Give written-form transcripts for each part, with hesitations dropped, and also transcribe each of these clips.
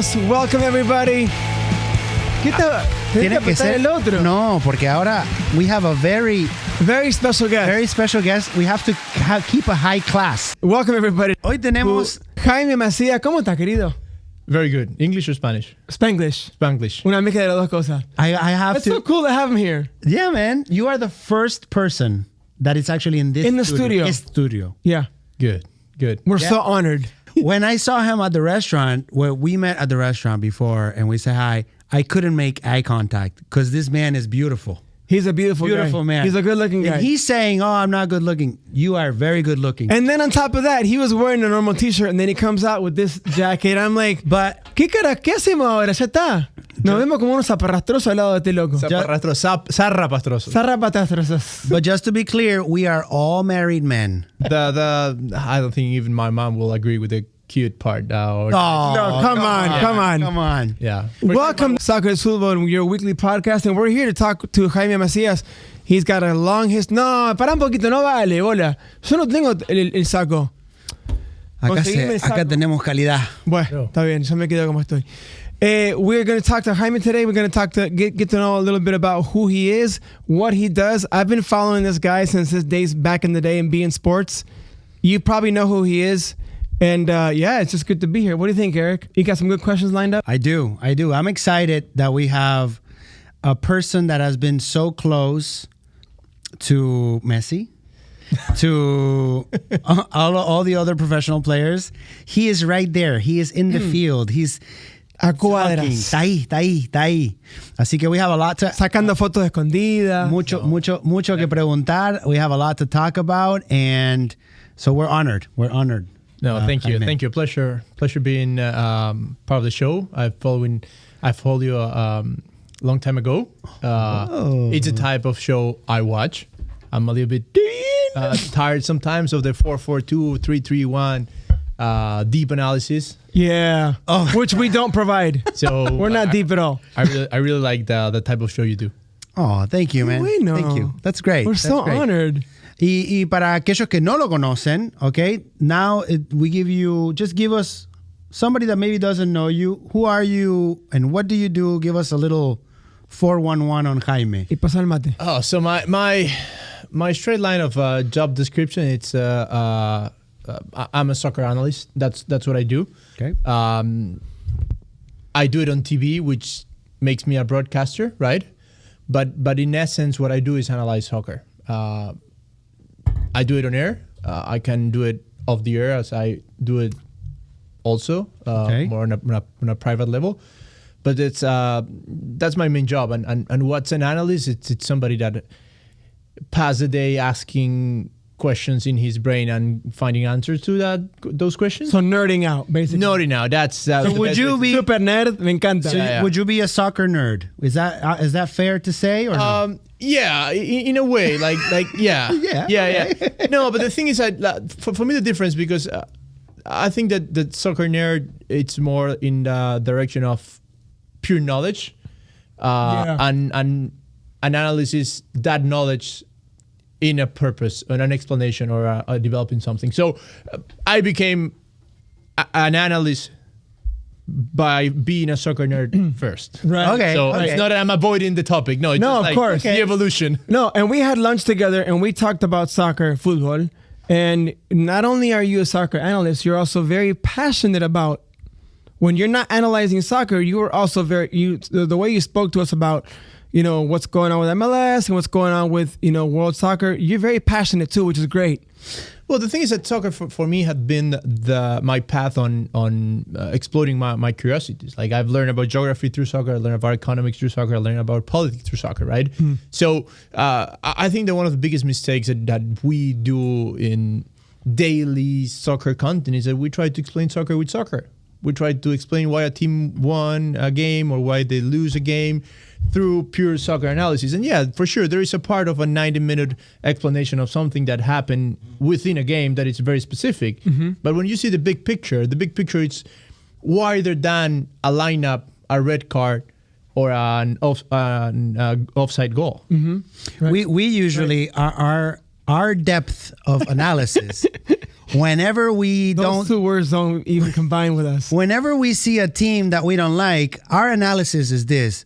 Yes, welcome everybody. ¿Qué tal? Tiene que ser el otro. No, porque ahora we have a very special guest. Very special guest. We have to keep a high class. Welcome everybody. Hoy tenemos Jaime Macias. ¿Cómo estás, querido? Very good. English or Spanish? Spanglish. Spanglish. Una mezcla de las dos cosas. I have It's to. so cool to have him here. Yeah, man. You are the first person that is actually in the studio. This studio. Yeah. Good. We're so honored. When I saw him at the restaurant, where we met at the restaurant before, and we said hi, I couldn't make eye contact because this man is beautiful. He's a beautiful guy. Man. He's a good-looking guy. And he's saying, "Oh, I'm not good looking." You are very good looking. And then on top of that, he was wearing a normal t-shirt, and then he comes out with this jacket. I'm like, but ¿qué hacemos ahora? Ya está. Nos vemos como unos zaparrastrosos al lado de este loco. Zarrapastrosos. But just to be clear, we are all married men. I don't think even my mom will agree with the cute part. No, come on. Yeah. Welcome to Soccer is Fútbol, your weekly podcast, and we're here to talk to Jaime Macias. He's got a long history. No, para un poquito, no vale, bola. Yo no tengo el saco. Acá tenemos calidad. Bueno, está bien, yo me quedo como estoy. We're going to talk to Jaime today. We're going to talk to get to know a little bit about who he is, what he does. I've been following this guy since his days back in the day in beIN Sports. You probably know who he is. And yeah, it's just good to be here. What do you think, Eric? You got some good questions lined up? I do. I'm excited that we have a person that has been so close to Messi, to all the other professional players. He is right there. He is in the field. He's a cuadras. Está ahí. Así que we have a lot to... Sacando fotos escondidas. Mucho que preguntar. We have a lot to talk about. And so we're honored. No, thank you. Thank you. Pleasure being part of the show. I followed you a long time ago. It's a type of show I watch. I'm a little bit tired sometimes of the 4-4-2, 3-3-1 deep analysis. Yeah, which we don't provide. So we're not deep at all. I really like the type of show you do. Oh, thank you, man. We know. Thank you. That's great. We're so honored. Y para aquellos que no lo conocen, okay, now give us somebody that maybe doesn't know you. Who are you and what do you do? Give us a little 411 on Jaime. Y pasa el mate. Oh, so my straight line of job description, it's I'm a soccer analyst. That's what I do. Okay. I do it on TV, which makes me a broadcaster, right? But in essence, what I do is analyze soccer. I do it on air. I can do it off the air as I do it also, more on a private level. But it's that's my main job. And what's an analyst? It's somebody that passes the day asking questions in his brain and finding answers to those questions. So nerding out, basically. Nerding out. That's so would you be super nerd? Me encanta. So would you be a soccer nerd? Is that fair to say or no? Yeah, in a way, like yeah. Yeah. No, but the thing is that for me the difference, because I think that the soccer nerd, it's more in the direction of pure knowledge, and analysis that knowledge in a purpose, in an explanation, or developing something. So I became an analyst by being a soccer nerd first. Right. Okay. So it's not that I'm avoiding the topic. No, it's just of course. The evolution. No, and we had lunch together and we talked about soccer, Fútbol. And not only are you a soccer analyst, you're also very passionate about, when you're not analyzing soccer, you are also the way you spoke to us about, what's going on with MLS and what's going on with, world soccer, you're very passionate too, which is great. Well, the thing is that soccer for me had been my path on exploring my curiosities. Like I've learned about geography through soccer, I learned about economics through soccer, I learned about politics through soccer, right? So I think that one of the biggest mistakes that we do in daily soccer content is that we try to explain soccer with soccer. We try to explain why a team won a game or why they lose a game through pure soccer analysis. And yeah, for sure, there is a part of a 90-minute explanation of something that happened within a game that is very specific. But when you see the big picture it's wider than a lineup, a red card, or an offside goal. Right. We usually, our depth of analysis whenever we Those two words don't even combine with us. whenever we see a team that we don't like, our analysis is this.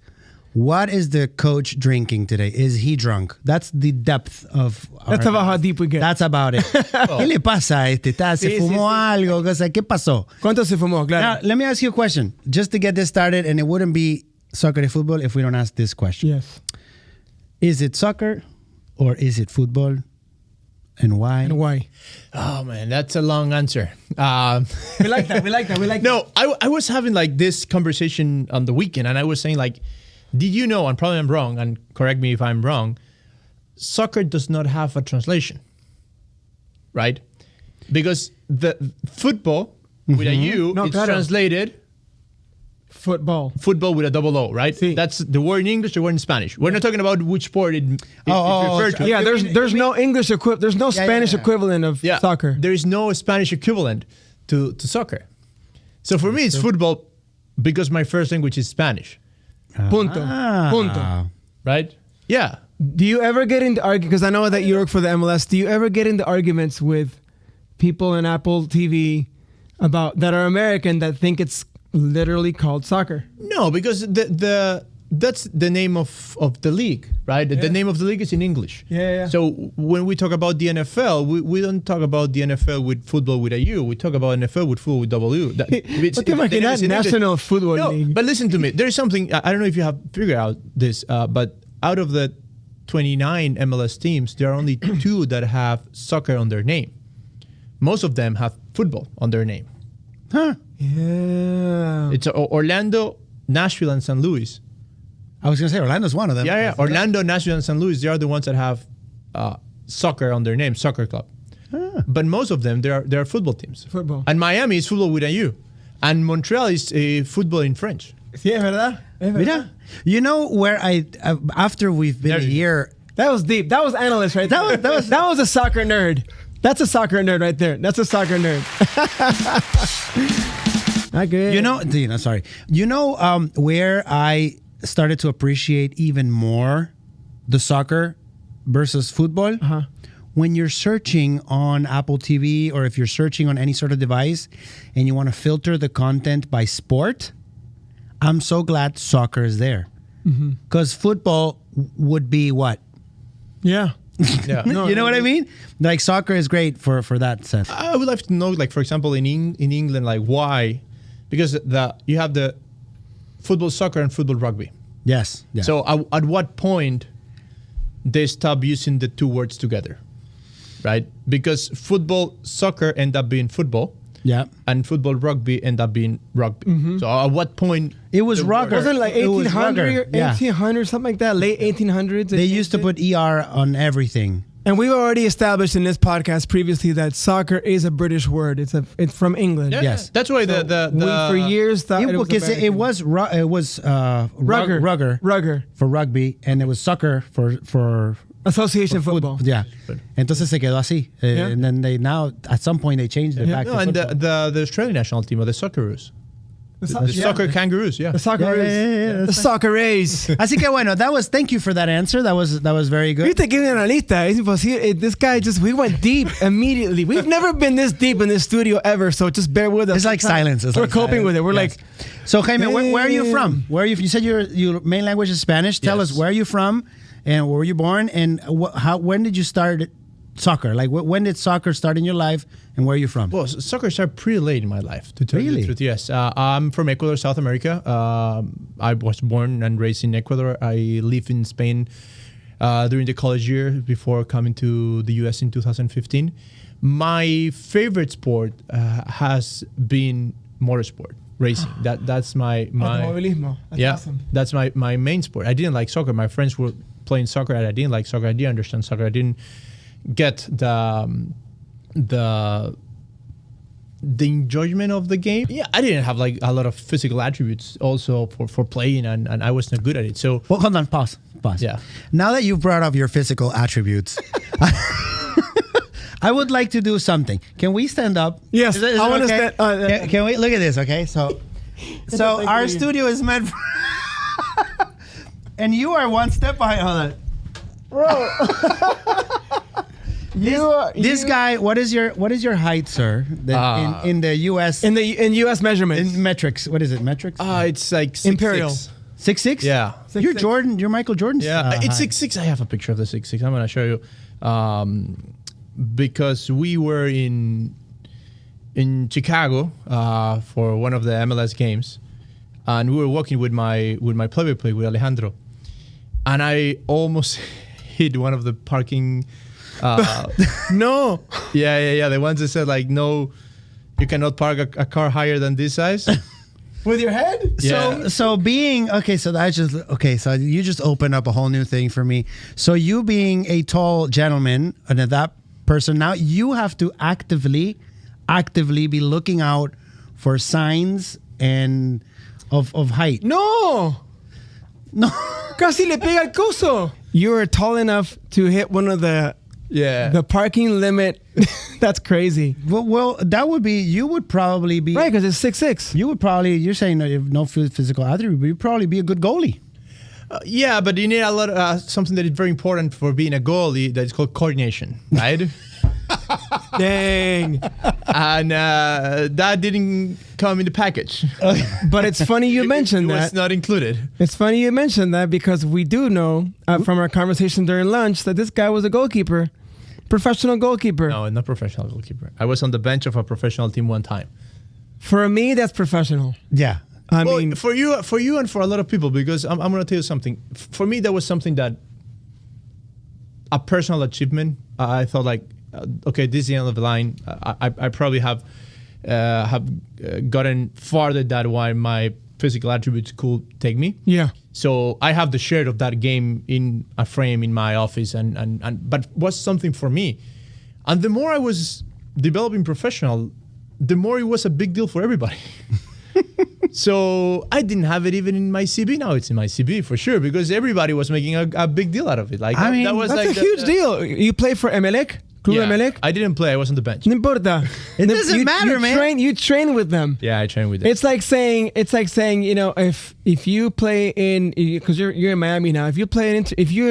What is the coach drinking today? Is he drunk? That's the depth of That's about how deep we get. That's about it. ¿Qué le pasa a este? ¿Se fumó algo? ¿Qué pasó? ¿Cuánto se fumó? Claro. Now, let me ask you a question. Just to get this started, and it wouldn't be soccer de fútbol if we don't ask this question. Yes. Is it soccer or is it football? And why? And why? Oh man, that's a long answer. We like that. We like that. We like that. No, I was having like this conversation on the weekend, and I was saying like, did you know? And probably I'm wrong, and correct me if I'm wrong. Soccer does not have a translation, right? Because the football with a U is translated Football. football with a double O, right? Sí. That's the word in English, the word in Spanish. We're not talking about which sport it refers to. Yeah, there's no English there's no Spanish equivalent of soccer. There is no Spanish equivalent to soccer. So for me, it's football because my first language is Spanish. Punto. Punto. Right? Yeah. Do you ever get into arguments? Because I know that you work for the MLS. Do you ever get into arguments with people in Apple TV about that are American that think it's literally called soccer? No, because that's the name of the league, right? The name of the league is in English. Yeah. So when we talk about the NFL, we don't talk about the NFL with football with a U. We talk about NFL with football with W. National Football League. But listen to me. There is something, I don't know if you have figured out this, but out of the 29 MLS teams, there are only 2 that have soccer on their name. Most of them have football on their name. Huh. Yeah. It's Orlando, Nashville, and St. Louis. I was going to say Orlando's one of them. Yeah. Orlando, Nashville, and St. Louis, they are the ones that have soccer on their name, soccer club. But most of them, they are football teams. Football. And Miami is football with a U. And Montreal is football in French. Sí, es verdad. Mira, you know where after we've been here. That was deep. That was analyst right there. That was a soccer nerd. That's a soccer nerd right there. That's a soccer nerd. Not good. You know, Dina, sorry. You know where I started to appreciate even more the soccer versus football? Uh-huh. When you're searching on Apple TV or if you're searching on any sort of device and you want to filter the content by sport, I'm so glad soccer is there. Because football would be what? Yeah. Yeah. You know what I mean? Like soccer is great for that sense. I would like to know, like, for example, in England, like, why? Because you have the football, soccer, and football, rugby. Yes. Yeah. So at what point they stop using the 2 words together, right? Because football, soccer end up being football. Yeah. And football, rugby end up being rugby. So at what point? It was rugger. Wasn't it like It was 1800, rugger. Yeah. 1800, something like that, late 1800s? They used to put ER on everything. And we've already established in this podcast previously that soccer is a British word. It's from England. Yeah, Yes. That's why We for years thought it was It was Rugger. rugger for rugby, and it was soccer for Association football. yeah. Entonces se quedó así, and then they now at some point they changed it back. No, to and football. the Australian national team are the Socceroos. The Yeah. soccer kangaroos, yeah. The soccer is. The soccer is. Así que bueno, thank you for that answer. That was very good. Viste que viene una lista. Es imposible. This guy we went deep immediately. We've never been this deep in this studio ever, so just bear with us. It's like silence. We're coping with it. We're like, so Jaime, where are you from? You said your main language is Spanish. Tell us where are you from, and where were you born, and when did you start soccer? Like when did soccer start in your life, and where are you from? Well, soccer started pretty late in my life, to tell you the truth. Yes, I'm from Ecuador, South America. I was born and raised in Ecuador. I lived in Spain during the college year before coming to the U.S. in 2015. My favorite sport has been motorsport, racing. That's my automobilismo. That's awesome. That's my main sport. I didn't like soccer. My friends were playing soccer, and I didn't like soccer. I didn't understand soccer. I didn't get the enjoyment of the game. Yeah, I didn't have like a lot of physical attributes also for playing, and I was not good at it. So well, hold on, pause. Yeah. Now that you've brought up your physical attributes, I would like to do something. Can we stand up? Yes, is I want to okay? stand. Can we look at this? Okay, so our studio is meant for, and you are one step behind. Hold on. Bro. This guy, what is your height, sir? In the U.S. in U.S. measurements. in metrics. What is it? Metrics? It's like 6'6". Imperial. 6'6"? Yeah. You're 6'6". Jordan. You're Michael Jordan's. Yeah, it's height. 6'6". I have a picture of the 6'6". I'm gonna show you, because we were in Chicago for one of the MLS games, and we were walking with my play-by-play with Alejandro, and I almost hit one of the parking. No. Yeah. The ones that said like, no, you cannot park a car higher than this size. With your head? Yeah. So being so you just opened up a whole new thing for me. So you being a tall gentleman and that person, now you have to actively be looking out for signs and of height. No. Casi le pega el coso. You were tall enough to hit one of the parking limit. That's crazy. Well, that would be, you would probably be Right, because it's 6'6". you're saying that you have no physical attribute, but you'd probably be a good goalie. Yeah, but you need a lot of something that is very important for being a goalie. That is called coordination, right? Dang. And that didn't come in the package. But it's funny you mentioned it that. was not included. It's funny you mentioned that because we do know from our conversation during lunch that this guy was a goalkeeper, professional goalkeeper. No, not professional goalkeeper. I was on the bench of a professional team one time. For me, that's professional. Yeah. I Well, mean, for you and for a lot of people, because I'm going to tell you something. For me, that was something that a personal achievement. I thought like, okay, this is the end of the line. I probably have gotten farther than why my physical attributes could take me. yeah. So I have the shirt of that game in a frame in my office, but was something for me. And the more I was developing professional, the more it was a big deal for everybody. So I didn't have it even in my CV. Now it's in my CV for sure, because everybody was making a big deal out of it. Like, I mean, that was That's like a huge deal. You play for Emelec? Club Emelec? I didn't play. I was on the bench. No importa. It doesn't matter, man. You train with them. Yeah, I trained with them. It's like saying, you know, if you play in, because you're in Miami now, if you're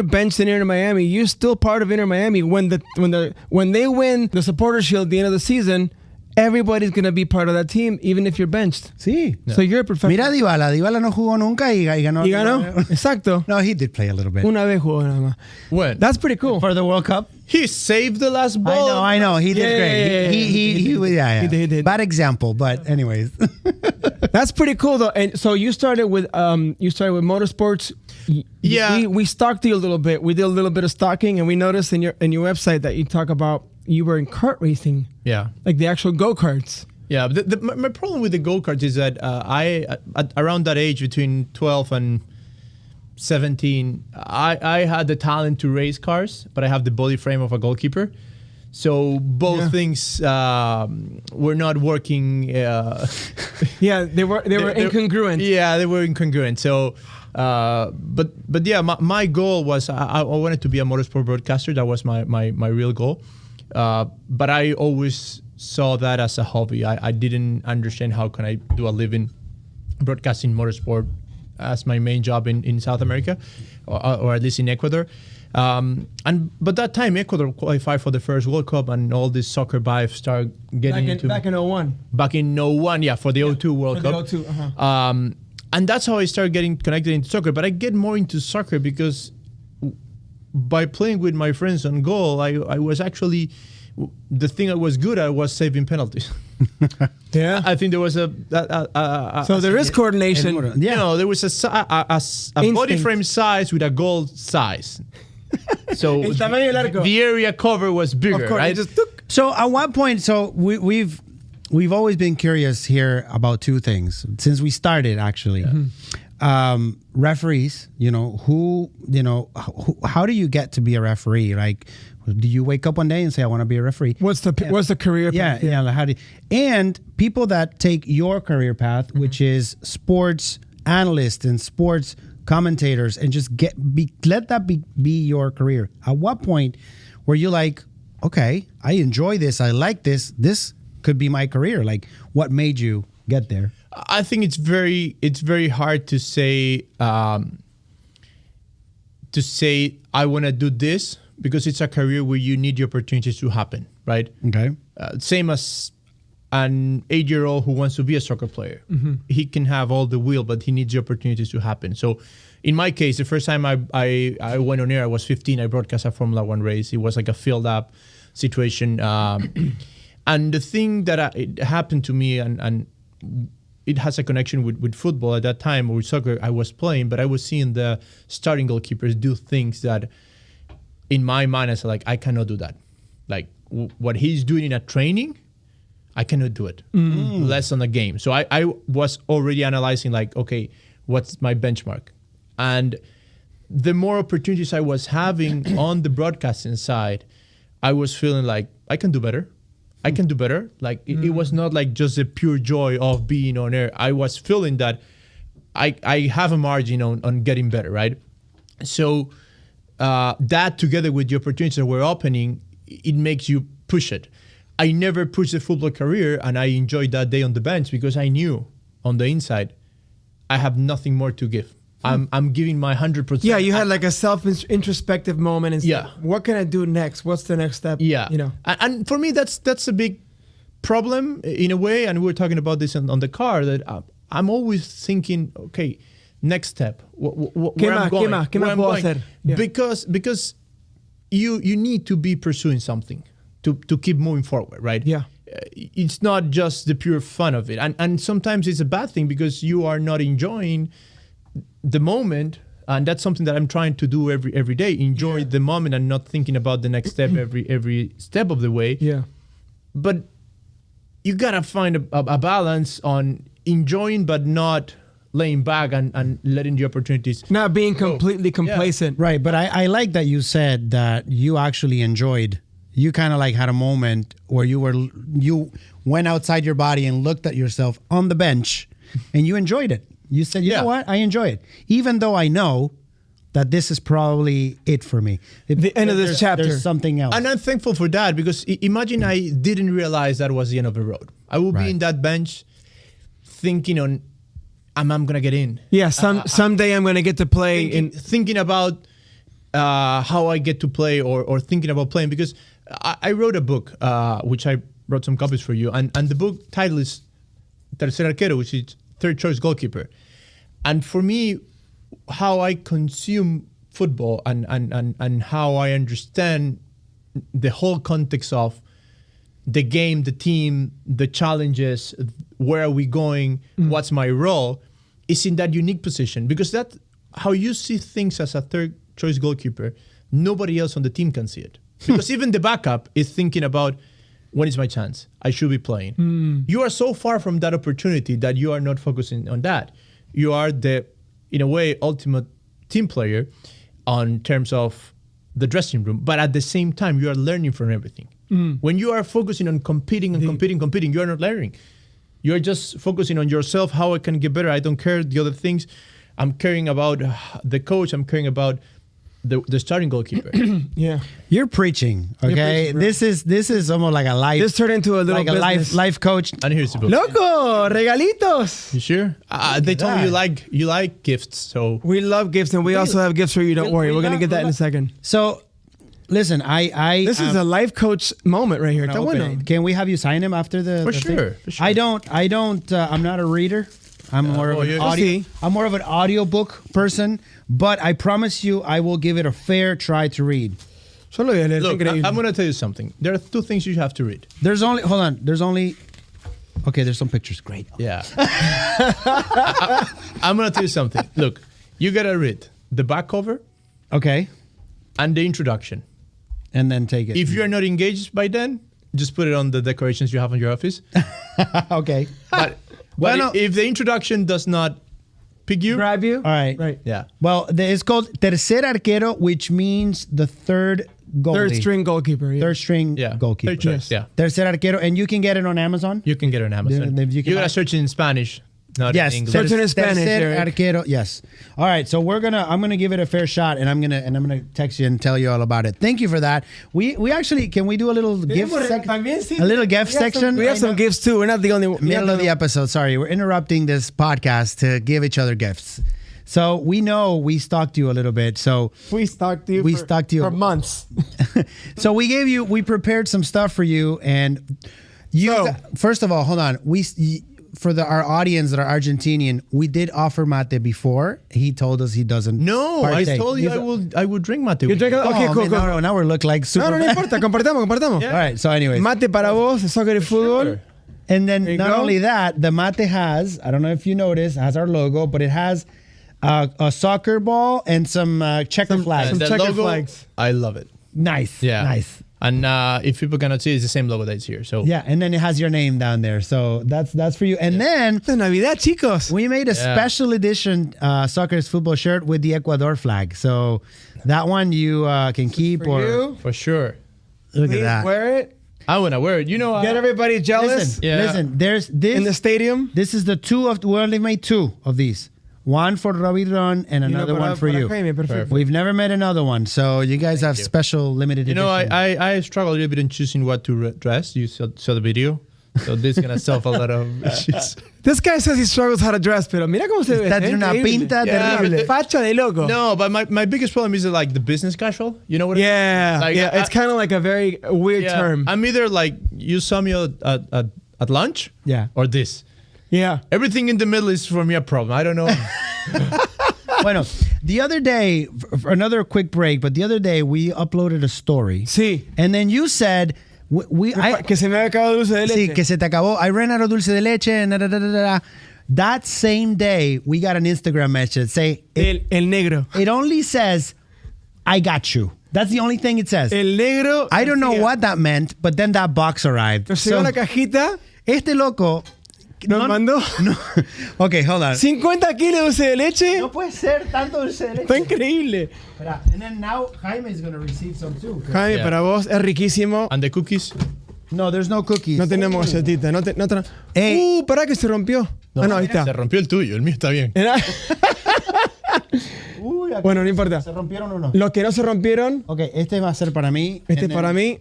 benched in Inter Miami, you're still part of Inter Miami. When they win the Supporter Shield at the end of the season, everybody's gonna be part of that team, even if you're benched. Sí. So you're a professional. Mira Dybala no jugó nunca y ganó. ¿Y ganó? Exacto. No, he did play a little bit. Una vez jugó nada más. When? That's pretty cool. For the World Cup. He saved the last ball. I know. He did great. He did. Bad example, but anyways. That's pretty cool though. And so you started with motorsports. Yeah. We stalked you a little bit. We did a little bit of stalking, and we noticed in your website that you talk about you were in kart racing. Yeah. Like the actual go-karts. Yeah, my problem with the go-karts is that I at around that age, between 12 and 17, I had the talent to race cars, but I have the body frame of a goalkeeper. So both things were not working. Yeah, they were incongruent. Yeah, they were incongruent. So, but yeah, my goal was I wanted to be a motorsport broadcaster. That was my real goal. But I always saw that as a hobby. I didn't understand how can I do a living broadcasting motorsport as my main job in South America, or at least in Ecuador. But that time Ecuador qualified for the first World Cup, and all this soccer vibes started getting back in 01. Back in 01, yeah, for the 02 World Cup. The 02, and that's how I started getting connected into soccer. But I get more into soccer because by playing with my friends on goal, I was actually, the thing I was good at was saving penalties. Yeah. I think there was So there is coordination. yeah. You know, there was a body frame size with a goal size. So El tamaño del arco. the area cover was bigger, Of course, right? it just took. So at what point? So we've always been curious here about two things since we started, actually. Referees, how do you get to be a referee? Like, do you wake up one day and say, I want to be a referee? What's the career path? Yeah. Like, how do and people that take your career path, which is sports analysts and sports commentators, and just let that be your career. At what point were you like, okay, I enjoy this, I like this could be my career? Like, what made you get there? I think it's very hard to say I want to do this, because it's a career where you need the opportunities to happen, right? Okay. Same as an 8-year-old who wants to be a soccer player. He can have all the will, but he needs the opportunities to happen. So in my case, the first time I went on air, I was 15. I broadcast a Formula One race. It was like a filled up situation. And the thing that it happened to me, and it has a connection with football at that time, or with soccer I was playing, but I was seeing the starting goalkeepers do things that in my mind, I said, like, I cannot do that. Like what he's doing in a training, I cannot do it. Less on the game. So I was already analyzing, like, okay, what's my benchmark? And the more opportunities I was having on the broadcasting side, I was feeling like I can do better. I can do better. Like it was not like just the pure joy of being on air. I was feeling that I have a margin on getting better, right? So that together with the opportunities that we're opening, it makes you push it. I never pushed the football career, and I enjoyed that day on the bench because I knew on the inside I have nothing more to give. I'm giving my 100%. Yeah, you had like a self-introspective moment and Yeah. what can I do next? What's the next step? Yeah. You know. And for me, that's a big problem in a way. And we were talking about this on the car, that I'm always thinking, okay, next step. Where I'm going. ¿Qué where más I'm puedo going. hacer? Yeah. Because you need to be pursuing something to keep moving forward, right? Yeah. It's not just the pure fun of it. And sometimes it's a bad thing because you are not enjoying the moment, and that's something that I'm trying to do every day. Enjoy the moment and not thinking about the next step every step of the way. Yeah. But you gotta find a balance on enjoying but not laying back and letting the opportunities. Not being completely complacent. Right, but I like that you said that you actually enjoyed. You kind of like had a moment where you went outside your body and looked at yourself on the bench, and you enjoyed it. You said, you know what? I enjoy it. Even though I know that this is probably it for me. The end of this chapter. There's something else. And I'm thankful for that, because imagine I didn't realize that was the end of the road. I would be in that bench thinking on, I'm going to get in. Yeah, someday I'm going to get to play. Thinking about how I get to play or thinking about playing. Because I wrote a book, which I wrote some copies for you. And the book title is Tercer Arquero, which is third choice goalkeeper. And for me, how I consume football and how I understand the whole context of the game, the team, the challenges, where are we going, what's my role, is in that unique position. Because that how you see things as a third choice goalkeeper, nobody else on the team can see it. Because even the backup is thinking about, when is my chance? I should be playing. You are so far from that opportunity that you are not focusing on that. You are the, in a way, ultimate team player on terms of the dressing room. But at the same time, you are learning from everything. When you are focusing on competing, you are not learning. You are just focusing on yourself, how I can get better. I don't care the other things. I'm caring about the coach. I'm caring about the starting goalkeeper. Yeah, you're preaching, okay? This is almost like a life. This turned into a little life coach. And here's the book. Loco, regalitos. You sure? They told me you like gifts, so we love gifts, and we also have gifts for you. Don't worry, we're gonna get that in a second. So, listen, this is a life coach moment right here. Can we have you sign him after the? For the sure. thing? For sure. I don't. I'm not a reader. I'm more of an audio. I'm more of an audiobook person, but I promise you, I will give it a fair try to read. Look, I'm going to tell you something. There are two things you have to read. There's only there's some pictures. Great. Yeah. I'm going to tell you something. Look, you got to read the back cover. Okay. And the introduction. And then take it. If you're not engaged by then, just put it on the decorations you have in your office. Okay. But if the introduction does not pick you, grab you, all right, right, yeah. Well, it's called Tercer Arquero, which means the third goalie. Third string goalkeeper. Yeah. Third string goalkeeper. Third choice, Tercer Arquero, and you can get it on Amazon. You can get it on Amazon. You gotta search it in Spanish. Not in English. Search it in Spanish. Tercer Arquero, yes. All right, so I'm gonna give it a fair shot, and I'm gonna text you and tell you all about it. Thank you for that. We actually, can we do a little gift section? A little gift section. We have some gifts too. We're not the only one. Middle of the episode. Sorry, we're interrupting this podcast to give each other gifts. So we know we stalked you a little bit. So We stalked you. We stalked you. for months. so we prepared some stuff for you, and you. So- First of all, hold on. For our audience that are Argentinian, we did offer mate before. He told us he doesn't. No, I partake. told you I would drink mate. You drink it? Okay, Oh, cool, man, cool. No, now we look like super. No importa. Compartamos. All right. So, anyways, Mate para vos, soccer y fútbol. and then There you not go. only that, the mate has. I don't know if you noticed, has our logo, but it has a soccer ball and some checker flags. some the checker logo, flags. I love it. Nice. Yeah, Nice. And if people cannot see, it's the same logo that's here. So Yeah, and then it has your name down there. So that's for you. And then Esta es Navidad, chicos. we made a special edition soccer's football shirt with the Ecuador flag. So that one you can keep For or you, for sure, look please at that. wear it. I wanna wear it. You know, Get everybody jealous Listen, there's this in the stadium. This is the two of we only made two of these. One for Robidron and another one for you. Jaime, perfecto. We've never made another one, so you guys have you. special limited You edition. know, I struggle a little bit in choosing what to dress. You saw the video, so this is gonna solve a lot of issues. This guy says he struggles how to dress, pero mira cómo se ve. Está de una increíble. pinta Yeah. terrible. Facha de loco. No, but my biggest problem is like the business casual. You know what? I mean? Yeah, Like, yeah. It's kind of like a very weird Yeah. term. I'm either like you saw me at lunch, Yeah. or this. Yeah. Everything in the middle is for me a problem. I don't know. Bueno, the other day, for another quick break, but the other day we uploaded a story. Sí. And then you said, Que se me había acabado dulce de leche. sí, que se te acabó. I ran out of dulce de leche. And that same day, we got an Instagram message say, El negro. it only says, I got you. That's the only thing it says. El negro. I don't know decía, what that meant, but then that box arrived. Nos llegó una cajita. Este loco. Nos mandó No. Okay, hold on. 50 kilos de dulce de leche. No puede ser tanto dulce de leche. Está increíble. Espera, and then now Jaime is going to receive some too. Jaime, Yeah. para vos es riquísimo. And the cookies. No, there's no cookies. No tenemos galletita. Ey. Pará que se rompió. No, ahí está. Se rompió el tuyo, el mío está bien. Era- Uy, aquí Bueno, no importa. ¿Se rompieron o no? Los que no se rompieron, Ok, este va a ser para mí. este es and then- para mí.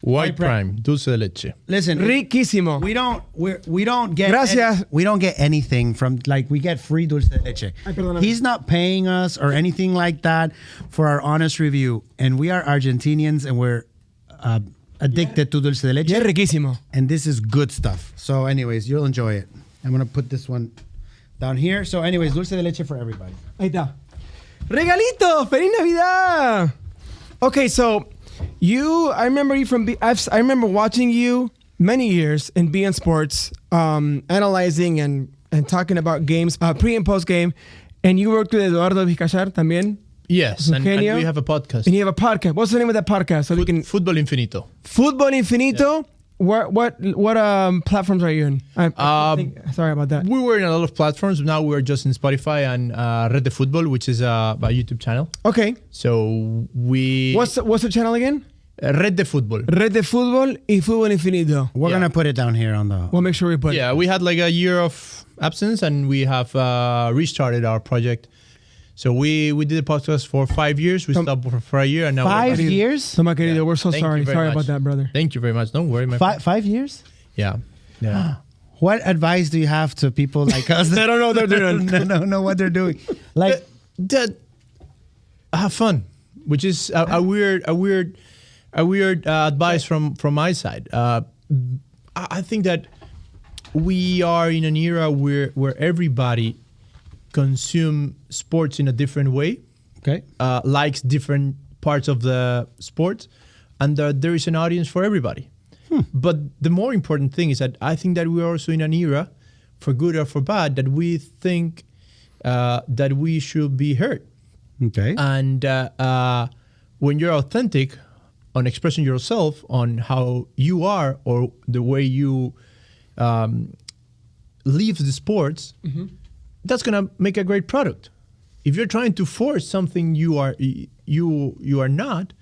White Prime, dulce de leche. Listen, Riquísimo. we don't get Gracias. we don't get anything from like we get free dulce de leche. Ay, perdóname. He's not paying us or anything like that for our honest review, and we are Argentinians and we're addicted to dulce de leche, Y es riquísimo. and this is good stuff. So, anyways, you'll enjoy it. I'm gonna put this one down here. So, anyways, dulce de leche for everybody. Ahí está. ¡Regalito! ¡Feliz Navidad! Okay, so I remember you from I remember watching you many years in BN Sports, analyzing and talking about games, pre and post game, and you worked with Eduardo Vizcayar también, Yes, and Eugenio. we have a podcast. and you have a podcast. What's the name of that podcast? So we can Fútbol Infinito. Fútbol Infinito. What platforms are you in? I think, sorry about that. We were in a lot of platforms. Now we're just in Spotify and Red de Fútbol, which is a YouTube channel. Okay, So we... what's the channel again? Red de Fútbol. Red de Fútbol y Fútbol Infinito. We're Yeah. gonna put it down here on the. We'll make sure we put it. Yeah, we had like a year of absence and we have restarted our project. So we did a podcast for 5 years. We stopped for a year and now... 5 we're back. years. Toma querido, Yeah. we're so Thank you sorry. very Sorry much. about that, brother. Thank you very much. Don't worry, my friend. 5 years. Yeah. Yeah. What advice do you have to people like us They don't know what they're doing. that don't know what they're doing? Like, that have fun, which is a weird advice from my side. I think that we are in an era where everybody consume sports in a different way, okay, likes different parts of the sport, and there is an audience for everybody. But the more important thing is that I think that we are also in an era, for good or for bad, that we think that we should be heard. okay, And when you're authentic on expressing yourself on how you are or the way you live the sports, that's gonna make a great product. If you're trying to force something you are not,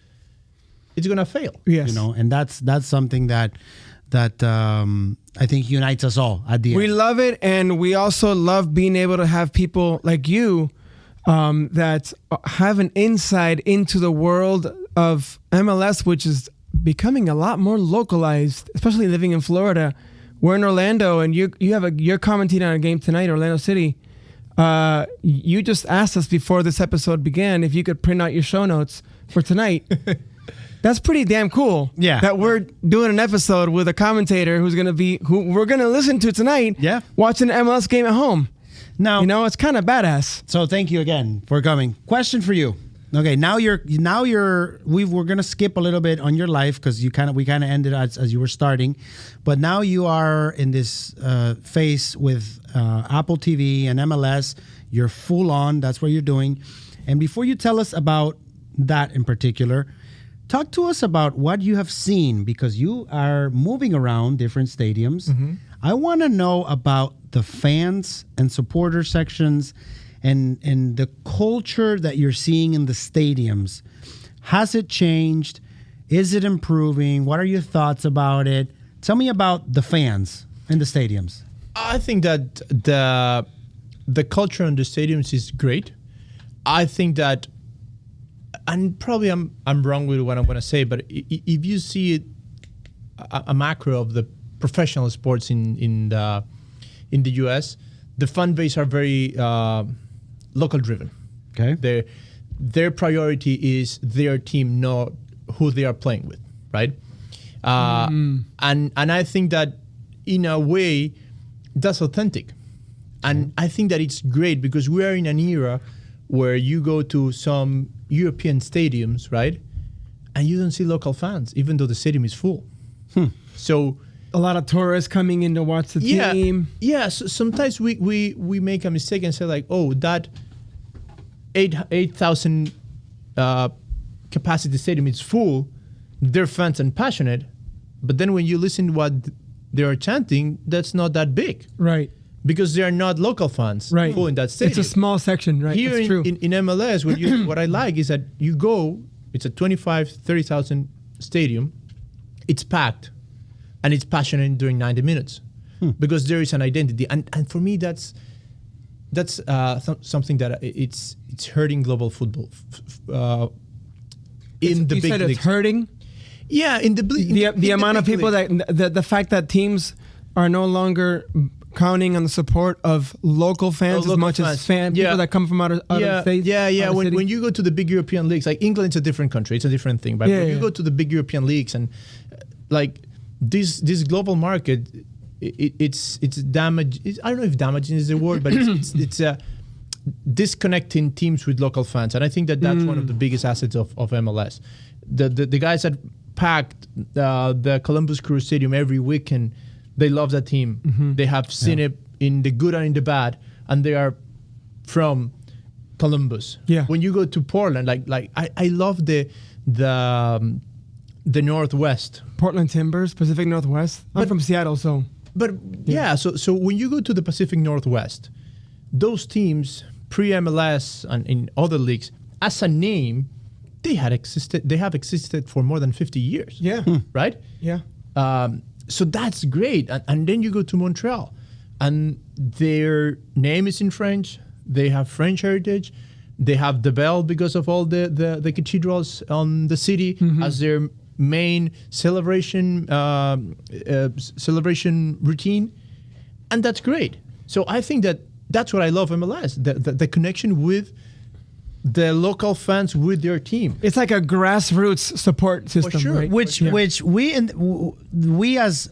it's gonna fail. Yes. you know, and that's something that I think unites us all at the We end. love it, and we also love being able to have people like you that have an insight into the world of MLS, which is becoming a lot more localized, especially living in Florida. We're in Orlando, and you're commenting on a game tonight, Orlando City. You just asked us before this episode began if you could print out your show notes for tonight. That's pretty damn cool. Yeah. That we're doing an episode with a commentator who we're gonna listen to tonight. Yeah. Watching an MLS game at home. Now, It's kind of badass. so thank you again for coming. Question for you. Okay, we're gonna skip a little bit on your life because we kind of ended as you were starting, but now you are in this phase with Apple TV and MLS. You're full on. That's what you're doing. And before you tell us about that in particular, talk to us about what you have seen because you are moving around different stadiums. Mm-hmm. I want to know about the fans and supporter sections. And the culture that you're seeing in the stadiums, has it changed? Is it improving? What are your thoughts about it? Tell me about the fans in the stadiums. I think that the culture in the stadiums is great. I think that, and probably I'm wrong with what I'm going to say, but if you see it, a macro of the professional sports in the U.S., the fan base are very local driven. Okay. Their priority is their team, not who they are playing with, right? And I think that in a way that's authentic, and I think that it's great because we are in an era where you go to some European stadiums, right, and you don't see local fans, even though the stadium is full. So A lot of tourists coming in to watch the team. Yeah, so sometimes we make a mistake and say like, oh, that 8,000 capacity stadium is full, they're fans and passionate, but then when you listen to what they are chanting, that's not that big. Right. Because they are not local fans Right. full in that stadium. It's a small section, right? Here That's true. in MLS, what I like is that you go, it's a 30,000 stadium, it's packed, and it's passionate during 90 minutes because there is an identity. And for me, that's something that it's hurting global football. In the you big said leagues. it's hurting? Yeah, in the The amount of big people leagues. the fact that teams are no longer counting on the support of local fans Of as local much as fans. people Yeah. that come from out of state. Yeah. out of city. When you go to the big European leagues, like England's a different country, it's a different thing. But when you go to the big European leagues and like this global market, it's damage. I don't know if damaging is the word, but it's disconnecting teams with local fans, and I think that's one of the biggest assets of MLS. The guys that packed the Columbus Crew Stadium every weekend, they love that team. They have seen it in the good and in the bad, and they are from Columbus. Yeah. When you go to Portland, like I love the Northwest. Portland Timbers, Pacific Northwest. I'm from Seattle, so. But so when you go to the Pacific Northwest, those teams pre-MLS and in other leagues, as a name, they have existed for more than 50 years. Yeah. Right? Yeah. So that's great. And then you go to Montreal, and their name is in French. They have French heritage. They have the bell because of all the cathedrals on the city as their main celebration routine, and that's great. So I think that's what I love MLS, the connection with the local fans with their team. It's like a grassroots support system, sure. right? Which we as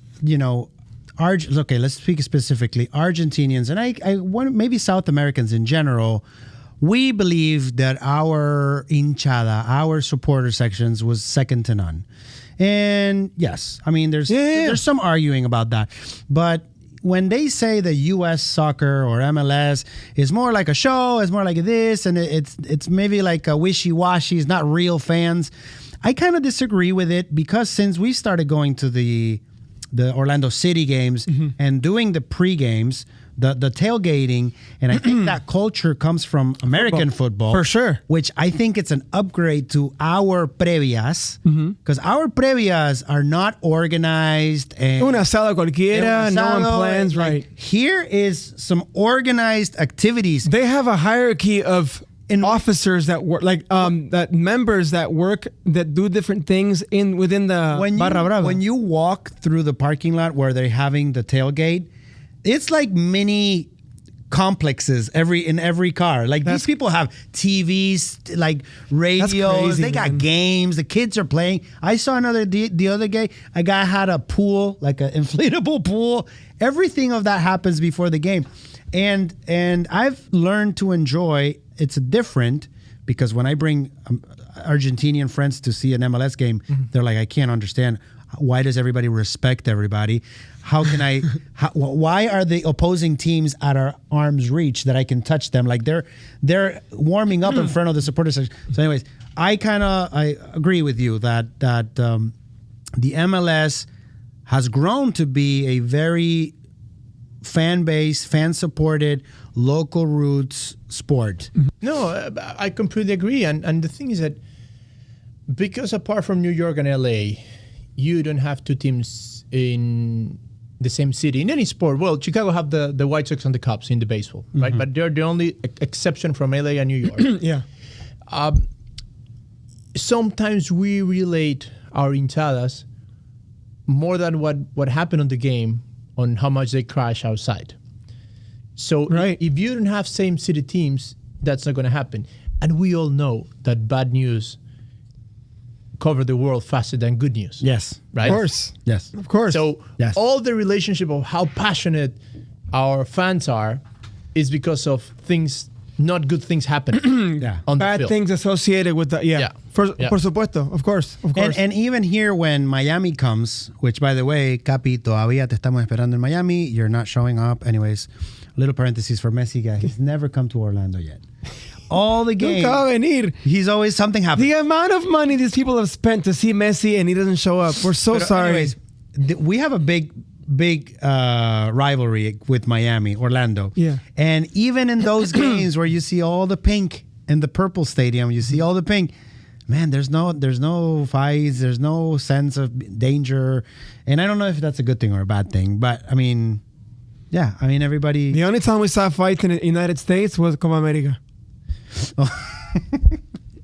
okay, let's speak specifically Argentinians, and I want maybe South Americans in general. We believe that our hinchada, our supporter sections, was second to none. And yes, I mean there's some arguing about that, but when they say that U.S. soccer or MLS is more like a show, it's more like this, and it's maybe like a wishy-washy, it's not real fans, I kind of disagree with it because since we started going to the Orlando City games and doing the pre-games, the tailgating, and I think that culture comes from American football. For sure. Which I think it's an upgrade to our previas, because our previas are not organized. And Un asado cualquiera, no one plans, right. Here is some organized activities. They have a hierarchy of officers that work, like that members that work, that do different things within the Barra Brava. When you walk through the parking lot where they're having the tailgate, it's like mini complexes in every car. Like these people have TVs, like radios. crazy, they got man. games. The kids are playing. I saw the other day. A guy had a pool, like an inflatable pool. Everything of that happens before the game, and I've learned to enjoy. It's different because when I bring Argentinian friends to see an MLS game, they're like, I can't understand. Why does everybody respect everybody? How can I? Why are the opposing teams at our arm's reach that I can touch them? Like they're warming up in front of the supporters section. So, anyways, I agree with you that the MLS has grown to be a very fan-based, fan-supported, local roots sport. No, I completely agree. And the thing is that because apart from New York and LA, you don't have two teams in the same city in any sport. Well, Chicago have the White Sox and the Cubs in the baseball, right? But they're the only exception from LA and New York. Yeah. Sometimes we relate our hinchadas more than what happened on the game on how much they crash outside. So if you don't have same city teams, that's not going to happen. And we all know that bad news cover the world faster than good news. Yes. Right? Of course. Yes. Of course. So Yes. all the relationship of how passionate our fans are is because of things, not good things happening Yeah. on the Bad field. things associated with that. Yeah. Yeah. Por supuesto. Of course. Of course. And even here when Miami comes, which by the way, Capi, todavía te estamos esperando en Miami. You're not showing up. Anyways, little parentheses for Messi guy. He's never come to Orlando yet. All the games. Nunca va a venir. He's always something happens. The amount of money these people have spent to see Messi and he doesn't show up. We're so sorry. Anyways, we have a big rivalry with Miami, Orlando. Yeah. And even in those games where you see all the pink in the purple stadium, you see all the pink. Man, there's no fights, there's no sense of danger. And I don't know if that's a good thing or a bad thing, but I mean, yeah, I mean everybody. The only time we saw fights in the United States was Copa América.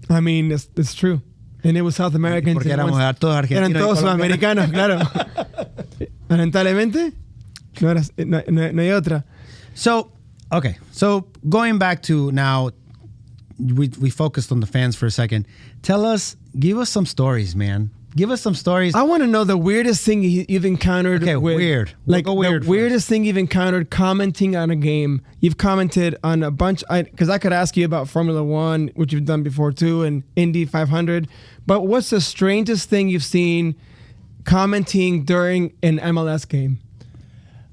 I mean, it's true. And it was South American. Porque éramos todos argentinos. Eran todos sudamericanos, claro. Lamentablemente, no hay otra. So, okay. So going back to now, we focused on the fans for a second. Give us some stories, man. Give us some stories. I want to know the weirdest thing you've encountered. Okay, weird. Like We'll go weird the weirdest thing you've encountered commenting on a game. You've commented on a bunch, because I could ask you about Formula One, which you've done before too, and Indy 500. But what's the strangest thing you've seen commenting during an MLS game?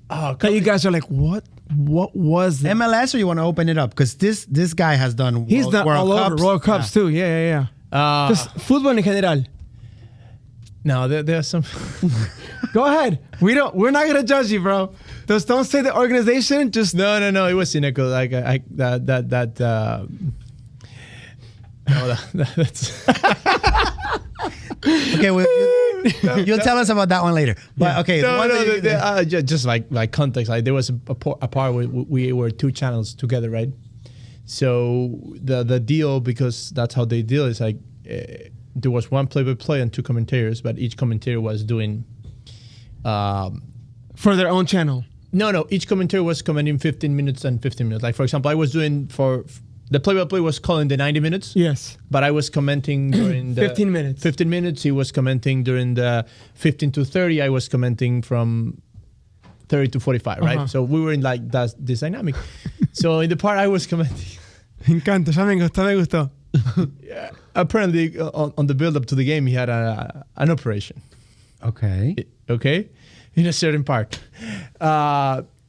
Oh, That you guys are like, what? What was that? MLS, or you want to open it up? Because this guy has done. He's done all over World Cups too. Yeah. Just fútbol en general. No, there are some. Go ahead. We're not gonna judge you, bro. Just don't say the organization. Just No. It was cynical. Like that's. Okay, you'll tell us about that one later. But okay, Just like context. Like there was a part where we were two channels together, right? So the deal, because that's how they deal, is like there was one play-by-play and two commentators, but each commentator was doing for their own channel. No. Each commentator was commenting 15 minutes and 15 minutes. Like for example, I was doing for the play-by-play was calling the 90 minutes. Yes. But I was commenting during the 15 minutes. 15 minutes. He was commenting during the 15 to 30. I was commenting from 30 to 45, right? Uh-huh. So we were in like this dynamic. So in the part I was commenting. Me encanta. Ya me gustó. Yeah, apparently on the build-up to the game, he had an operation. okay. Okay? In a certain part.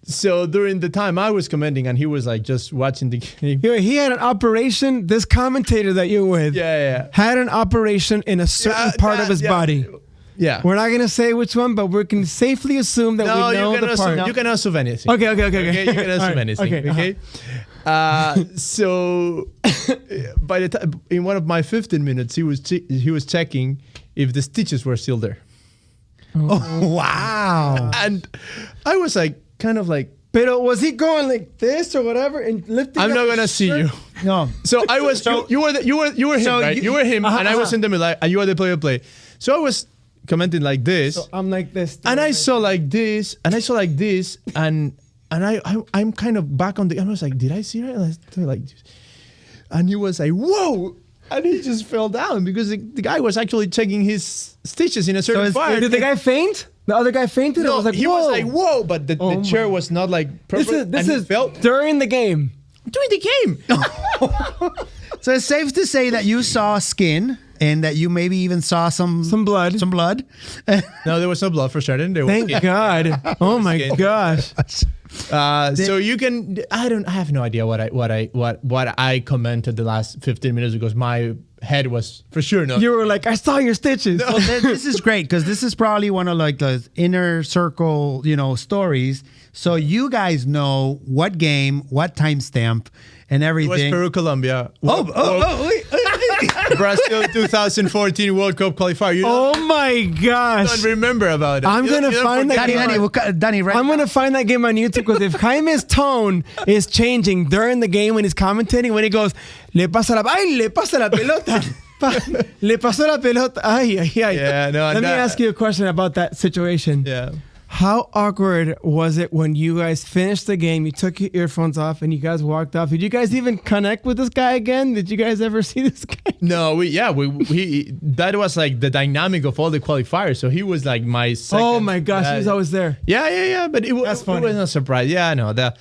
So during the time I was commenting and he was like just watching the game. He had an operation. This commentator that you're with Yeah. had an operation in a certain part of his body. Yeah. We're not gonna say which one, but we can safely assume that we know the part. You can assume anything. Okay. You can assume All right, anything. okay, Okay. So by the time in one of my 15 minutes, he was checking if the stitches were still there, Oh, wow. and I was like, kind of like, Pero was he going like this or whatever and lifting? I'm up not his gonna see shirt? you. No. So I was. You were him, So right? You were him, and I was in the middle, and you were the play-by-play. So I was commenting like this. So I'm like this. And I saw like this, and I saw like this, and I'm kind of back on the. I was like, did I see her? And he was like, whoa. And he just fell down because the guy was actually checking his stitches in a certain part. Did the guy faint? The other guy fainted? No, I was like, he whoa. was like, whoa, but the chair was not like perfect. This is fell during the game. during the game. So it's safe to say that you saw skin and that you maybe even saw some blood. Some blood. No, there was no blood for certain. There was Thank skin. God. Oh my Skin. gosh. So you can. I have no idea what I commented the last 15 minutes because my head was for sure not. You were like, I saw your stitches. Well, this is great because this is probably one of like the inner circle, stories. So you guys know what game, what timestamp, and It everything. was Peru, Colombia. Wait. Brazil 2014 World Cup qualifier. You Oh my gosh. don't remember about it. I'm You don't- gonna you don't find forget that about game. it. Danny, right? I'm gonna find that game on YouTube because if Jaime's tone is changing during the game when he's commentating, when he goes, le pasa la pelota. Le pasó la pelota. Ay, ay, ay. Yeah, no, Let me ask you a question about that situation. Yeah. How awkward was it when you guys finished the game, you took your earphones off, and you guys walked off? Did you guys even connect with this guy again? Did you guys ever see this guy? No, we that was like the dynamic of all the qualifiers. So he was like my second. Oh my gosh, he was always there. Yeah. But That's it funny. wasn't a surprise. Yeah, no, that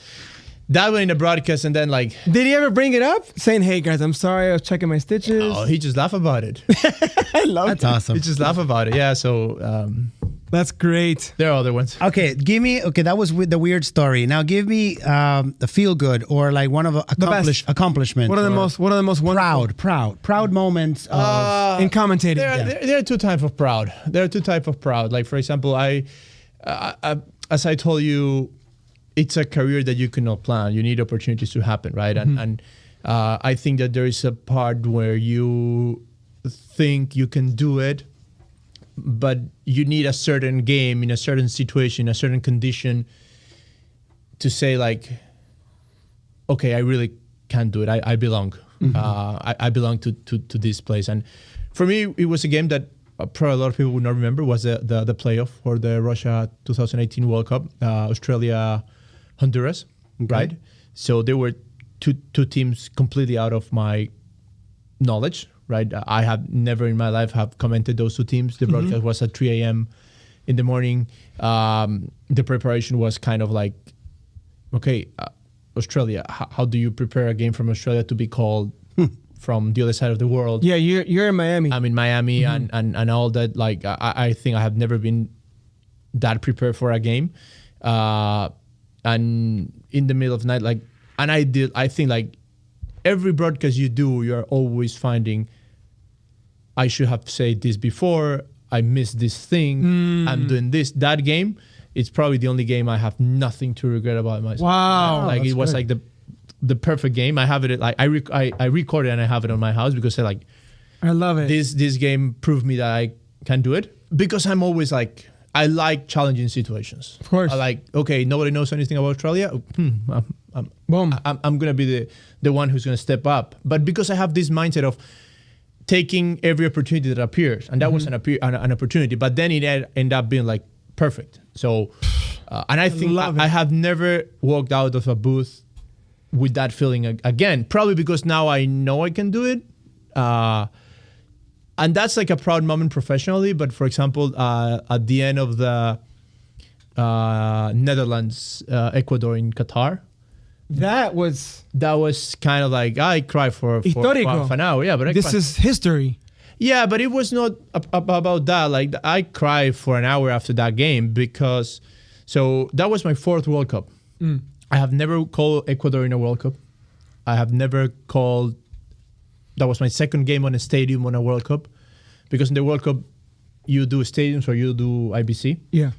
one in the broadcast, and then like, Did he ever bring it up? Saying, hey guys, I'm sorry, I was checking my stitches. oh, he just laughed about it. I love That's it. awesome. He just laughed about it. Yeah. So That's great. there are other ones. Okay, that was the weird story. Now give me the feel good or like one of accomplishments. One of the most wonderful proud moments of in commentating. There are two types of proud. Like for example, I as I told you, it's a career that you cannot plan. You need opportunities to happen, right? And I think that there is a part where you think you can do it, but you need a certain game in a certain situation, a certain condition to say like, okay, I really can do it. I belong. I belong to this place. And for me, it was a game that probably a lot of people would not remember was the playoff for the Russia 2018 World Cup, Australia, Honduras, right? So there were two teams completely out of my knowledge, right? I have never in my life have commented those two teams. The broadcast was at 3 a.m. in the morning. The preparation was kind of like, okay, Australia, how do you prepare a game from Australia to be called from the other side of the world? Yeah, you're in Miami. I'm in Miami and all that. Like, I think I have never been that prepared for a game. And in the middle of the night, like, and I think like every broadcast you do, you're always finding, I should have said this before, I missed this thing, I'm doing this. That game, it's probably the only game I have nothing to regret about myself. Wow. Like, That's it was good. like the perfect game. I have it, like, I record it and I have it on my house because like, I love it. this game proved me that I can do it because I'm always like, I like challenging situations. Of course. I like, okay, nobody knows anything about Australia. Boom. I'm going to be the one who's going to step up. But because I have this mindset of taking every opportunity that appears, and that was an opportunity, but then it ended up being like perfect. So, and I think love it. I have never walked out of a booth with that feeling again, probably because now I know I can do it. And that's like a proud moment professionally. But for example, at the end of the Netherlands, Ecuador in Qatar, That was kind of like, I cried for Histórico. an hour. Yeah, but this is history. yeah, but it was not about that. Like, I cried for an hour after that game because, so that was my fourth World Cup. I have never called Ecuador in a World Cup. I have never called. That was my second game on a stadium on a World Cup, because in the World Cup you do stadiums or you do IBC. Yeah.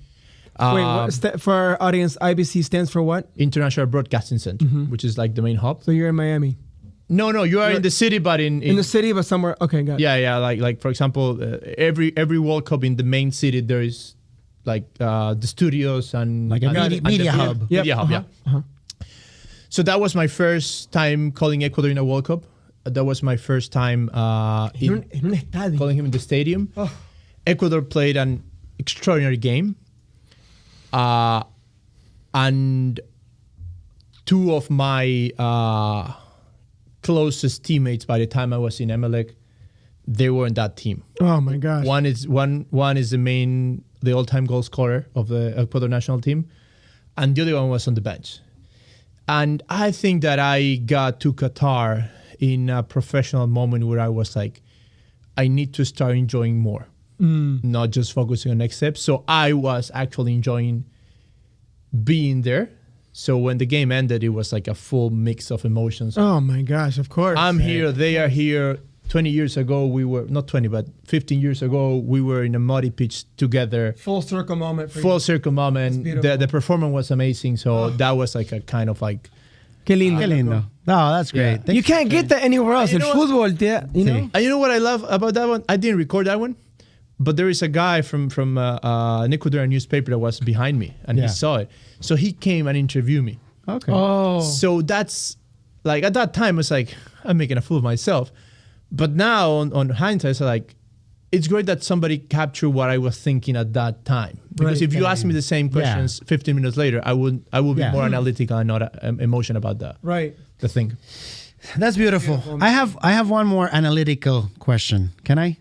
Wait, for our audience, IBC stands for what? International Broadcasting Center, which is like the main hub. So you're in Miami. No, you are in the city, but in In the city, but somewhere. Okay, got it. yeah. Like for example, every World Cup in the main city there is like the studios and Like a media the hub. Yep. Media hub, yeah. So that was my first time calling Ecuador in a World Cup. That was my first time En un estadio. calling him in the stadium. Ecuador played an extraordinary game. And two of my closest teammates by the time I was in Emelec, they were in that team. Oh my gosh. One is the all-time goal scorer of the Ecuador national team, and the other one was on the bench. And I think that I got to Qatar in a professional moment where I was like, I need to start enjoying more, not just focusing on next steps. So I was actually enjoying being there. So when the game ended, it was like a full mix of emotions. Oh my gosh, of course. I'm here, they are here. 20 years ago, we were, not 20, but 15 years ago, we were in a muddy pitch together. Full circle moment for Full you. circle moment. The performance was amazing. So that was like a kind of like... Qué lindo. Qué lindo. No, that's great. Yeah. You can't get that anywhere else. You In know what? football, yeah, you know? And you know what I love about that one? I didn't record that one, but there is a guy from an Ecuadorian newspaper that was behind me, and he saw it. So he came and interviewed me. Okay. Oh. So that's like, at that time, it's like, I'm making a fool of myself. But now, on hindsight, it's like, it's great that somebody captured what I was thinking at that time. Because Right. if you ask me the same questions 15 minutes later, I would be more analytical and not emotional about the thing. That's beautiful. I have one more analytical question. Can I?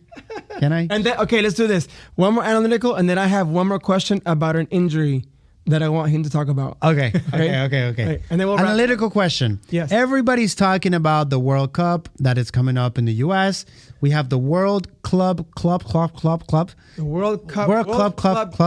And then, okay, let's do this. One more analytical, and then I have one more question about an injury that I want him to talk about. Okay. Right. And then we'll wrap- Analytical question. Yes. Everybody's talking about the World Cup that is coming up in the U.S. We have the World Club. The World Cup. World Club Cup.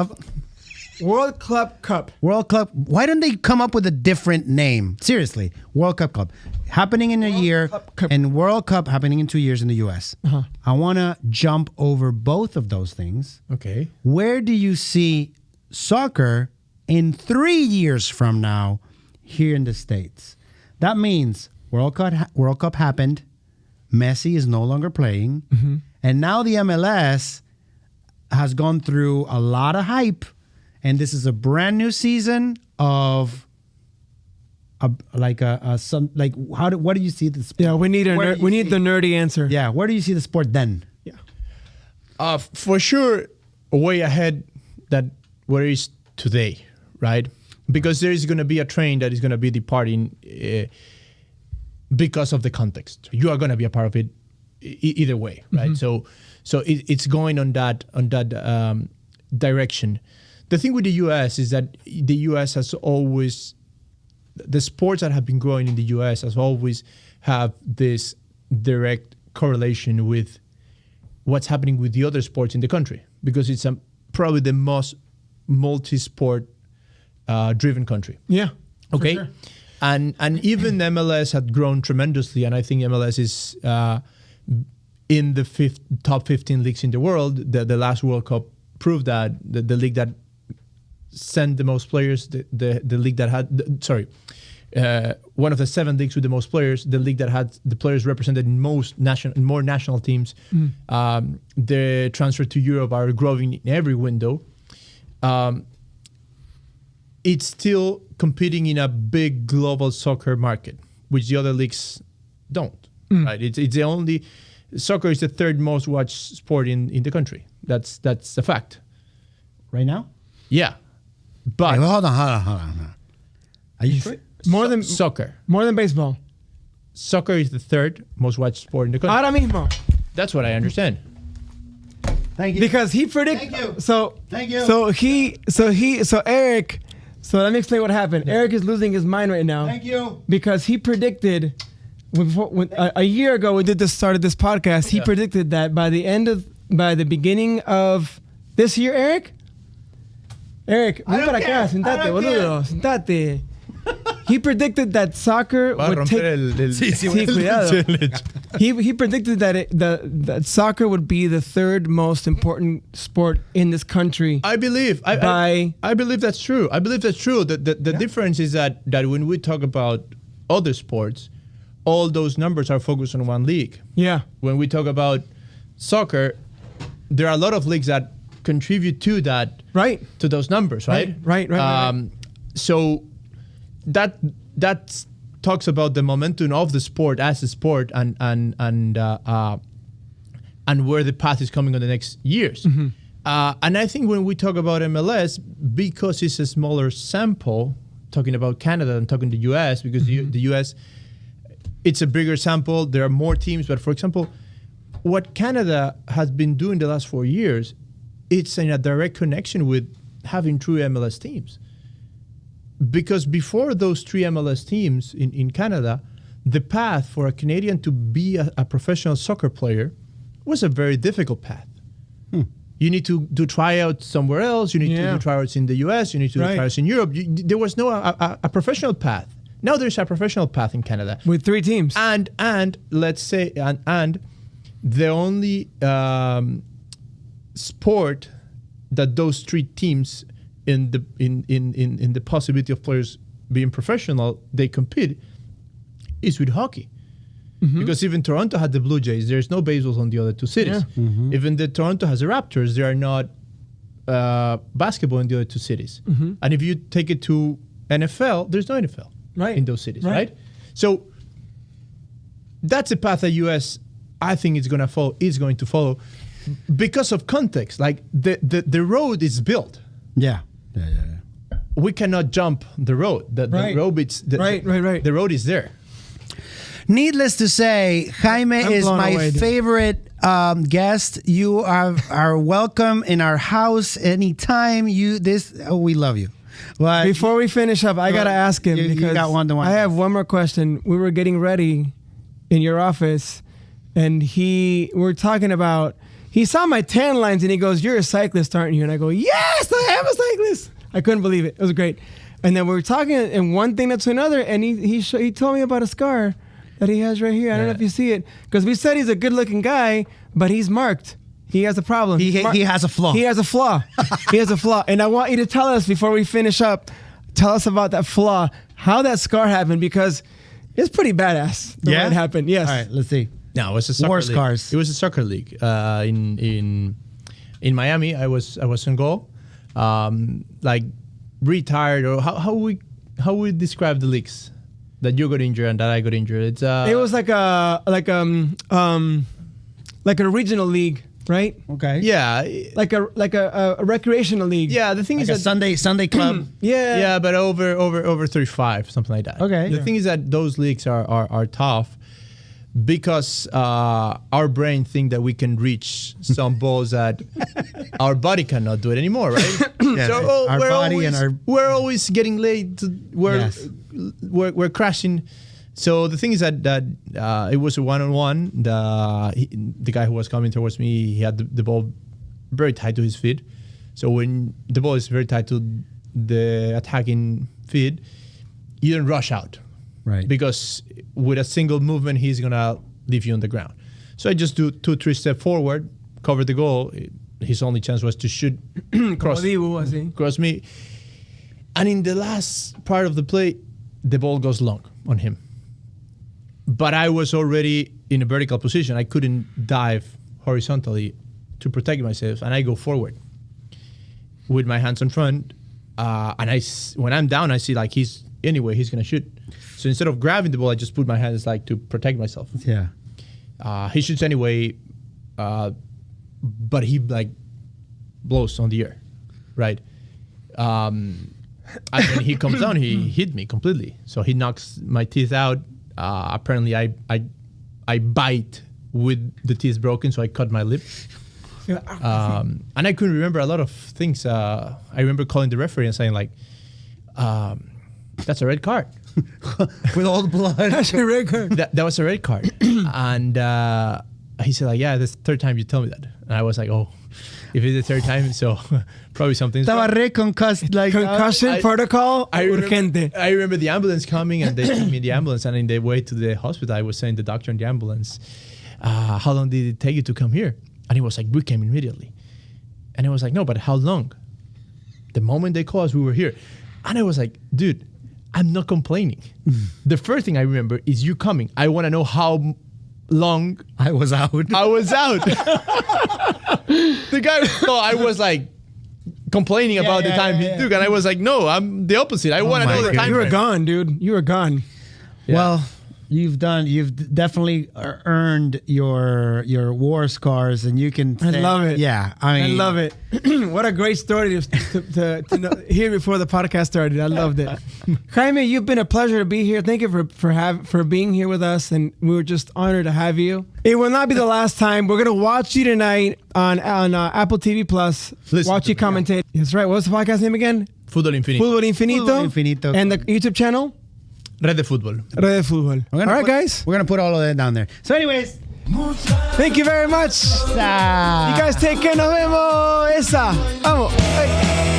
World Cup. Why don't they come up with a different name? Seriously, World Cup Club happening in a year, Cup. and World Cup happening in 2 years in the U.S. I want to jump over both of those things. Okay. Where do you see soccer in 3 years from now here in the States? That means World Cup happened. Messi is no longer playing. And now the MLS has gone through a lot of hype. And this is a brand new season of what do you see the sport? Yeah, we need the nerdy answer. Yeah, where do you see the sport then? For sure, way ahead that where it is today, right? Because there is going to be a train that is going to be departing because of the context. You are going to be a part of it either way, right? So it's going on that direction. The thing with the U.S. is that the U.S. has always, the sports that have been growing in the U.S. has always have this direct correlation with what's happening with the other sports in the country, because it's probably the most multi-sport driven country. Yeah. Okay. Sure. And even MLS had grown tremendously, and I think MLS is in the top 15 leagues in the world. The last World Cup proved that the league that sent the most players, the league that had one of the 7 leagues with the most players, the league that had the players represented in more national teams. The transfer to Europe are growing in every window. It's still competing in a big global soccer market, which the other leagues don't. Right? It's the only. Soccer is the 3rd most watched sport in the country. That's a fact. Right now? Yeah, but Hey, well, hold on. Are you sure? More than baseball. Soccer is the 3rd most watched sport in the country. Ahora mismo. That's what I understand. Thank you. Because he predicted. Thank you. So Thank you. So Eric. So let me explain what happened. Eric is losing his mind right now. Thank you. Because he predicted a year ago we started this podcast. He predicted that by the beginning of this year, Eric, ven para acá, sentate, boludo, sentate. He predicted that soccer would take. Sí, cuidado. He predicted that that soccer would be the 3rd most important sport in this country. I believe. I believe that's true. The difference is that when we talk about other sports, all those numbers are focused on one league. Yeah. When we talk about soccer, there are a lot of leagues that contribute to that. Right. To those numbers, right? Right. So that talks about the momentum of the sport as a sport and where the path is coming in the next years. And I think when we talk about MLS, because it's a smaller sample, talking about Canada and talking the US because the US, it's a bigger sample. There are more teams. But for example, what Canada has been doing the last 4 years, it's in a direct connection with having true MLS teams. Because before those 3 MLS teams in Canada, the path for a Canadian to be a professional soccer player was a very difficult path. You need to do tryouts somewhere else. You need to do tryouts in the US. You need to do tryouts in Europe. There was no a professional path. Now there's a professional path in Canada with 3 teams. And let's say and the only sport that those 3 teams in the possibility of players being professional they compete is with hockey. Because even Toronto had the Blue Jays, there's no baseballs on the other 2 cities. Even the Toronto has the Raptors, there are not basketball in the other 2 cities. And if you take it to NFL, there's no NFL in those cities, right? So that's a path that US, I think, is going to follow because of context. Like the road is built. Yeah. We cannot jump the road. The road is there. Needless to say, Jaime is my favorite guest. You are welcome in our house anytime. We love you. But before we finish up, I gotta ask him because you got one to one. I have one more question. We were getting ready in your office, and we're talking about. He saw my tan lines and he goes, "You're a cyclist, aren't you?" And I go, "Yes, I am a cyclist." I couldn't believe it. It was great. And then we were talking, and one thing led to another, and he told me about a scar that he has right here. I don't know if you see it, because we said he's a good-looking guy, but he's marked. He has a problem. He has a flaw. He has a flaw. He has a flaw. And I want you to tell us before we finish up. Tell us about that flaw, how that scar happened, because it's pretty badass. The way it happened. Yes. All right. Let's see. No, it was a soccer War league. scars. It was a soccer league in Miami. I was in goal, like retired, or how we describe the leagues that you got injured and that I got injured. It was like a regional league, right? Okay. Yeah, like a recreational league. yeah. The thing Like is a that Sunday club. Yeah. but over 35, something like that. Okay. The thing is that those leagues are tough because our brain think that we can reach some balls that our body cannot do it anymore, right? Yeah, our body and our we're always getting late. We're crashing. So the thing is that it was a one-on-one. The guy who was coming towards me, he had the ball very tight to his feet. So when the ball is very tight to the attacking feet, you don't rush out. Right. Because with a single movement, he's going to leave you on the ground. So I just do 2-3 steps forward, cover the goal. His only chance was to shoot cross me. And in the last part of the play, the ball goes long on him. But I was already in a vertical position. I couldn't dive horizontally to protect myself, and I go forward with my hands in front. And when I'm down, I see like he's going to shoot. So instead of grabbing the ball, I just put my hands like to protect myself. Yeah. He shoots anyway, but he like blows on the air, right? And when he comes down, he hit me completely. So he knocks my teeth out. Apparently, I bite with the teeth broken, so I cut my lip. And I couldn't remember a lot of things. I remember calling the referee and saying like, "That's a red card." With all the blood. That's a red card. That was a red card. And he said like, "Yeah, that's the third time you tell me that." And I was like, "Oh, if it's the third time, so probably something's wrong." Estaba reconcussed, like Concussion protocol urgente. I remember the ambulance coming, and they took me in the ambulance, and in the way to the hospital, I was saying to the doctor in the ambulance, "How long did it take you to come here?" And he was like, "We came immediately." And I was like, "No, but how long?" The moment they called us, we were here. And I was like, "Dude, I'm not complaining." The first thing I remember is you coming. I want to know how long I was out. The guy thought I was like complaining about the time he took, and I was like, "No, I'm the opposite. I want to know the time." You were frame." gone, dude. You were gone. Well, you've definitely earned your war scars, and you can. I love it. Yeah, I love it. What a great story to hear before the podcast started. I loved it. Jaime, you've been a pleasure to be here. Thank you for being here with us, and we were just honored to have you. It will not be the last time. We're gonna watch you tonight on Apple TV Plus. Watch you commentate. That's right. What's the podcast name again? Fútbol Infinito. Fútbol Infinito. Fútbol Infinito. And the YouTube channel? Red de Fútbol. Red de Fútbol. All right, guys. We're gonna put all of that down there. So, anyways, thank you very much. You guys take care. Nos vemos. Esa. Vamos. Hey.